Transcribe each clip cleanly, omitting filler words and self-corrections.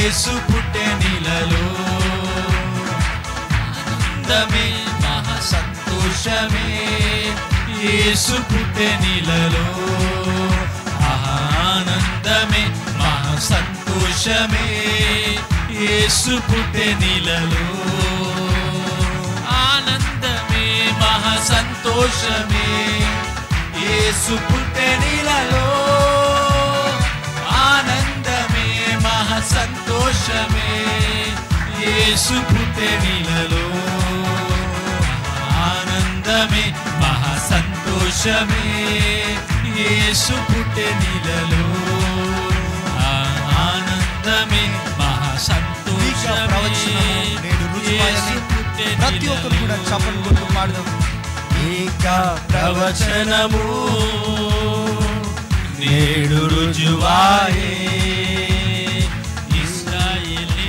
యేసు పుట్టెనిలలో ఆనందమే మహా సంతోషమే యేసు పుట్టెనిలలో ఆనందమే మహా సంతోషమే యేసు పుట్టెనిలలో ఆనందమే మహా సంతోషమే యేసు పుట్టెనిలలో ఆనందమే మహా సంతోషమే యేసు పుట్టెనిలలో ఆనందమే మహా సంతోషమే యేసు పుట్టెనిలలో ఆనందమే మహా సంతోషమే యేసు పుట్టెనిలలో. ప్రతి ఒక్కరు కూడా చప్పట్లు కొడుతూ పాడదాం. ఏక ప్రవచనము నేడు రుజువాయే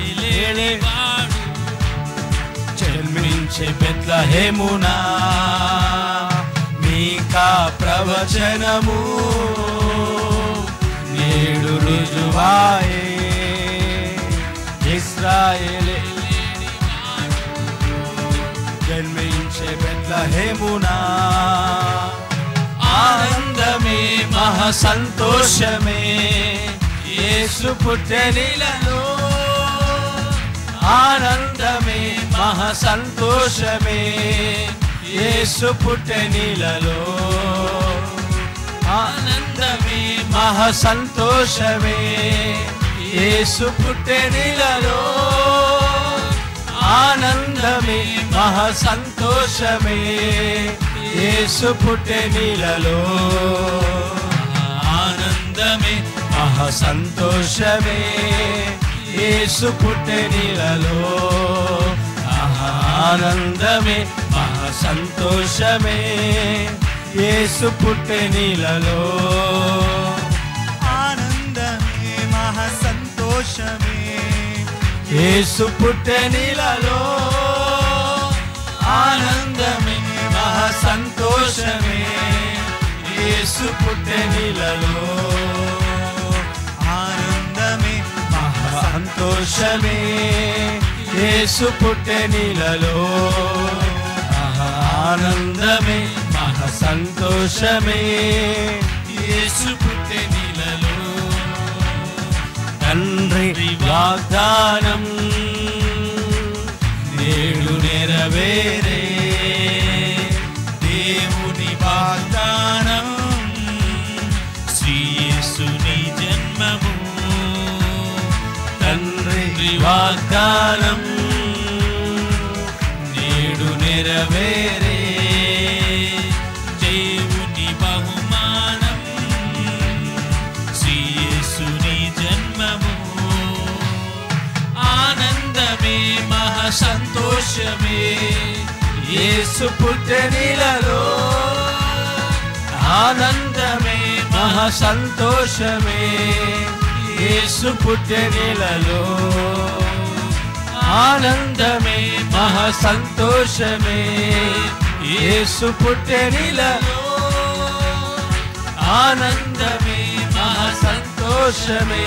ఇశ్రాయేలీయులేవాడు జన్మించే బెత్లెహేమునా మీకా ప్రవచనము నేడు రుజువాయే ఇశ్రాయేలీయులేవాడు జన్మించే బెత్లెహేమునా ఆనందమే మహా సంతోషమే యేసు పుట్టెనిలలో ఆనందమే మహా సంతోషమే యేసు పుట్టెనిలలో ఆనందమే మహా సంతోషమే యేసు పుట్టెనిలలో ఆనందమే మహా సంతోషమే యేసు పుట్టెనిలలో ఆనందమే మహా సంతోషమే యేసు పుట్టెనిలలో ఆనందమే మహా సంతోషమే యేసు పుట్టెనిలలో ఆనందమే మహా సంతోషమే యేసు పుట్టెనిలలో ఆనందమే మహా సంతోషమే యేసు పుట్టెనిలలో ఆనందమే మహా సంతోషమే యేసు పుట్టెనిలలో ఆనందమే మహా సంతోషమే యేసు పుట్టెనిలలో తండ్రి వాగ్దానం నేడు నెరవేరే దేవుని వాగ్దానం శ్రీ యేసుని జన్మము తండ్రి వాగ్దానం నేడు నెరవేరే దేవుని బహుమానం శ్రీ యేసుని జన్మము ఆనందమే మహా సంతోషమే యేసు పుట్టెనిలలో ఆనందమే మహా సంతోషమే యేసు పుట్టెనిలలో ఆనందమే మహా సంతోషమే యేసు పుట్టెనిలలో ఆనందమే మహా సంతోషమే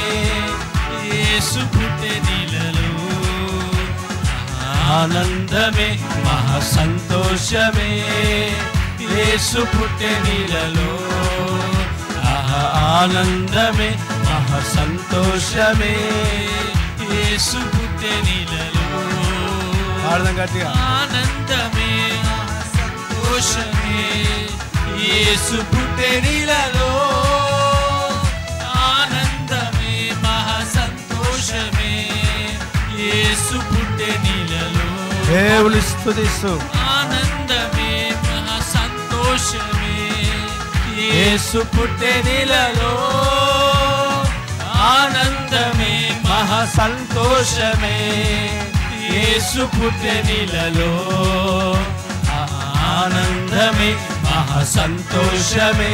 యేసు పుట్టెనిలలో ఆనందమే మహా సంతోషమే యేసు పుట్టెనిలలో ఆనందమే మహా సంతోషమే యేసు పుట్టెనిలలో గట్టిగా ఆనందమే సంతోషమే యేసు పుట్టెనిలలో ఆనందమే మహా సంతోషమే యేసు పుట్టెనిలలో దేవుని స్తుతిస్తూ ఆనందమే మహా సంతోషమే యేసు పుట్టెనిలలో ఆనందమే మహా సంతోషమే యేసు పుట్టెనిలలో ఆనందమే మహా సంతోషమే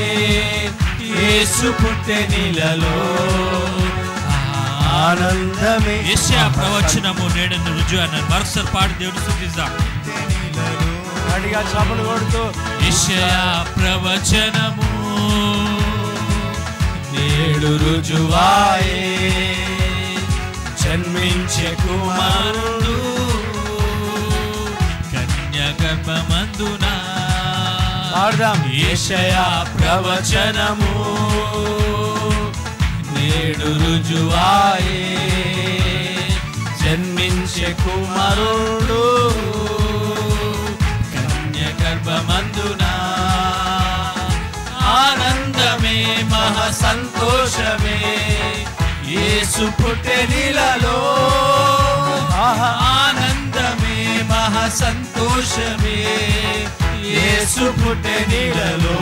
యేసు పుట్టెనిలలో ఆనందమే. యెషయా ప్రవచనము నేడను రుజువు అన్న మరొకసారి పాడి దేవుని స్తుతిద్దాం. అడిగా చప్పలు కొడుతూ యెషయా ప్రవచనము నేడు రుజువాయే జన్మించే కుమారుడు కన్య గర్భమందున పాడదాం. యెషయా ప్రవచనము నేడు రుజువాయే జన్మించే కుమారుడు కన్య గర్భమందున ఆనందమే మహా సంతోషమే యేసు పుట్టెనిలలో ఆనందమే మహా సంతోషమే యేసు పుట్టెనిలలో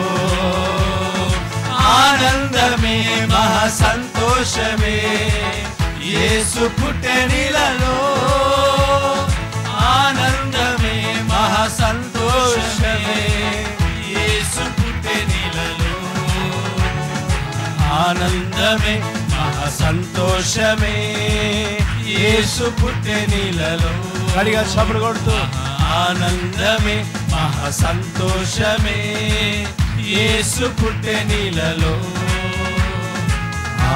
ఆనందమే మహా సంతోషమే యేసు పుట్టెనిలలో ఆనందమే మహా సంతోషమే యేసు పుట్టెనిలలో ఆనందమే మహా సంతోషమే యేసు పుట్టెనిలలో గడిగా చప్పుడు కొడుతూ ఆనందమే మహా సంతోషమే యేసు పుట్టెనిలలో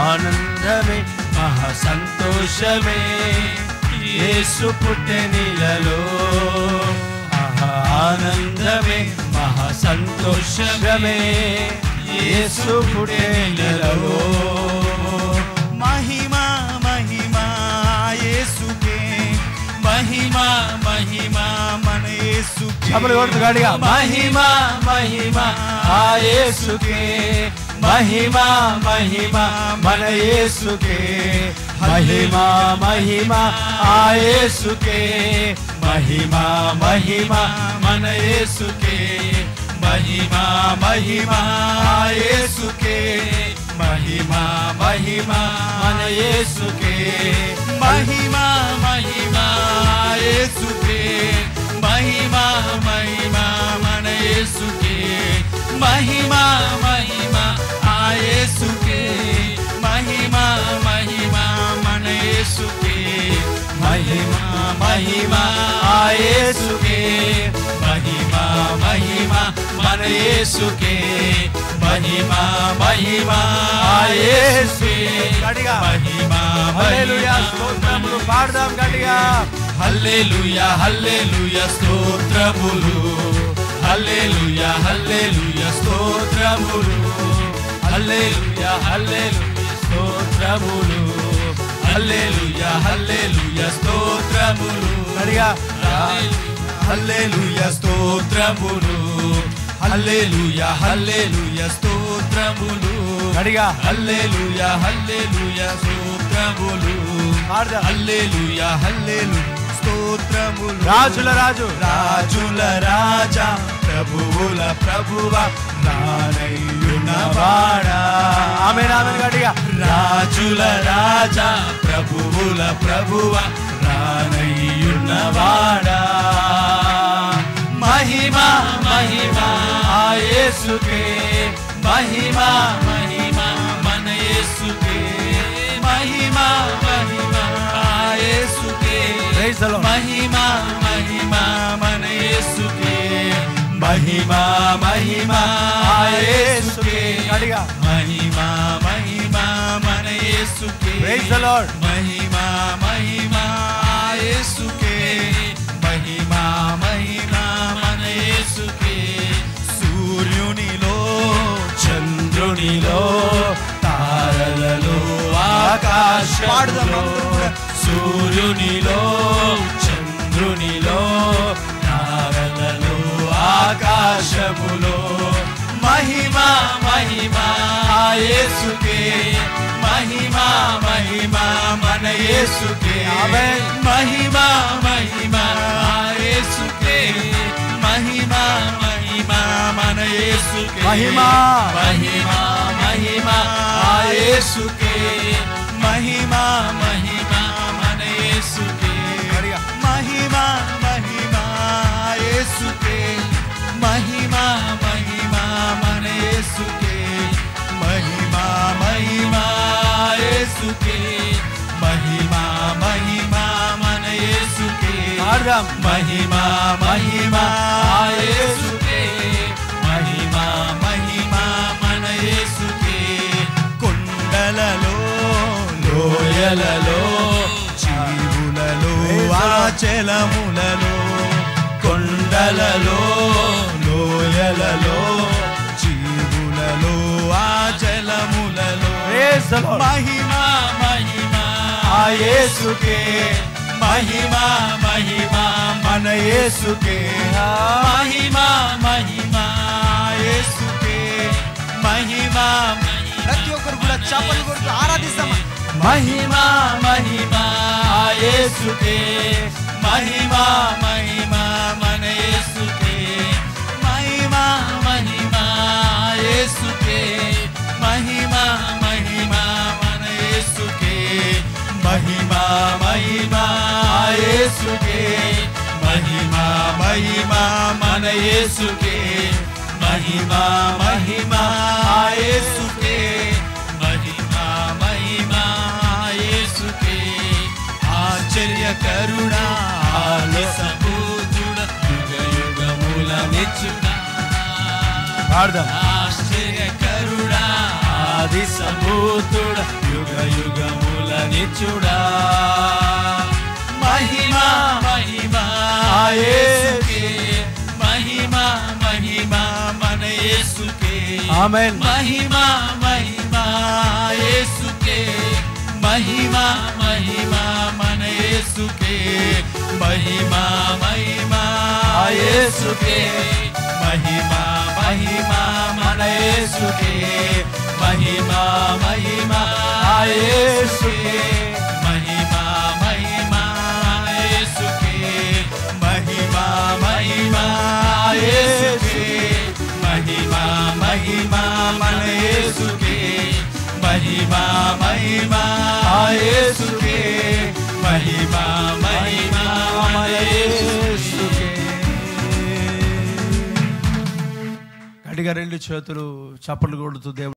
ఆనందమే మహా సంతోషమే యేసు పుట్టెనిలలో ఆనందమే మహా సంతోషమే యేసు పుట్టెనిలలో మహిమా మహిమా యేసుకే మహిమా మహిమా మన యేసుకే చప్పుడు కొడుతూ గడిగా మహిమా మహిమా ఆ యేసుకే మహిమా మహిమా మన యేసుకే మహిమా మహిమా ఆ యేసుకే మహిమా మహిమా మన యేసుకే మహిమా మహిమా ఆ యేసుకే మహిమా మహిమా మన యేసుకే మహిమా మహిమా ఆ యేసుకే మహిమా మహిమా మన యేసుకే మహిమా మహిమా ఆ యేసుకే మహిమా మహిమా మన యేసుకే మహిమా మహిమా ఆ యేసుకే మహిమా మహిమా మన యేసుకే మహిమా మహిమా ఆ యేసుకే గడిగా మహిమా హల్లెలూయా స్తోత్రములు పాడదాం గడిగా హల్లెలూయా హల్లెలూయా స్తోత్రములు హల్లెలూయా హల్లెలూయా స్తోత్రములు హల్లెలూయా హల్లెలూయా స్తోత్రములు హల్లెలూయా హల్లెలూయా స్తోత్రములు గడిగా హల్లెలూయా స్తోత్రములు హల్లెలూయా హల్లెలూయా స్తోత్రములు గడిగా హల్లెలూయా హల్లెలూయా స్తోత్రములు పాడదాం. హల్లెలూయా హల్లెలూయా స్తోత్రములు రాజుల రాజు రాజుల రాజా ప్రభువుల ప్రభువా రానయ్యున్నవాడా ఆమేన్ ఆమేన్ గడిగా రాజుల రాజా ప్రభువుల ప్రభువా రానయ్యున్నవాడా మహిమా మహిమా ఆ యేసుకే మహిమా మహిమా మన యేసుకే మహిమా మహిమా ఆ యేసుకే Praise the Lord. మహిమా మహిమా మన యేసుకే మహిమా మహిమా ఆ యేసుకే గడిగా మహిమా మహిమా మన యేసుకే Praise the Lord. మహిమా మహిమా ఆ యేసుకే మహిమా మహిమా మన యేసుకే సూర్యునిలో చంద్రునిలో తారలలో ఆకాశంలో సూర్యునిలో చంద్రునిలో తారలలో ఆకాశములో మహిమా మహిమా ఆ యేసుకే మహిమా మహిమా మన యేసుకే ఆమేన్. మహిమా మహిమా ఆ యేసుకే మహిమా మహిమా మన యేసుకే మహిమా. మహిమా మహిమా ఆ యేసుకే మహిమా మహిమా మన యేసుకే గడిగా మహిమా మహిమా ఆ యేసుకే మహిమా మహిమా మన యేసుకే మహిమా మహిమా ఆ యేసుకే మహిమా మహిమా మన యేసుకే పాడదాం. మహిమా మహిమా ఆ యేసుకే మహిమా మహిమా మన యేసుకే కొండలలో లోయలలో జలములలో కొండలలో లోయలలో జీవులలో ఆ జలములలో Praise the Lord. మహిమా మహిమా ఆ యేసుకే మహిమా మహిమా మన యేసుకే మహిమా మహిమా యేసుకే మహిమా ప్రతి ఒక్కరు కూడా చప్పట్లు కొడుతూ ఆరాధిస్తామా. మహిమా మహిమా యేసుకే మహిమా మహిమా మన యేసుకే మహిమా మహిమా యేసుకే మహిమా మహిమా మన యేసుకే మహిమా మహిమా యేసుకే మహిమా మహిమా మన యేసుకే మహిమా మహిమా యేసుకే మహిమా మహిమా యేసుకే ఆశ్చర్యకరుడా ఆలసబోధుడా యుగ యుగముల నిత్యుడా పాడదాం. ఆశ్చర్యకరుడా ఆది సంభూతుడా యుగ యుగముల నిత్యుడా మహిమా మహిమా యేసుకే మహిమా మహిమా మన యేసుకే ఆమేన్. మహిమా మహిమా యేసుకే మహిమా మహిమా మన యేసుకే మహిమా మహిమా యేసుకే మహిమా మహిమా మన యేసుకే మహిమా మహిమా యేసుకే మహిమా మహిమా యేసుకే మహిమా మహిమా యేసుకే మహిమా మహిమా మన యేసుకే మహిమా మహిమా యేసుకే మహిమా మహిమా మన యేసుకే. గట్టిగా రెండు చేతులు చప్పట్లు కొడుతూ దేవుడు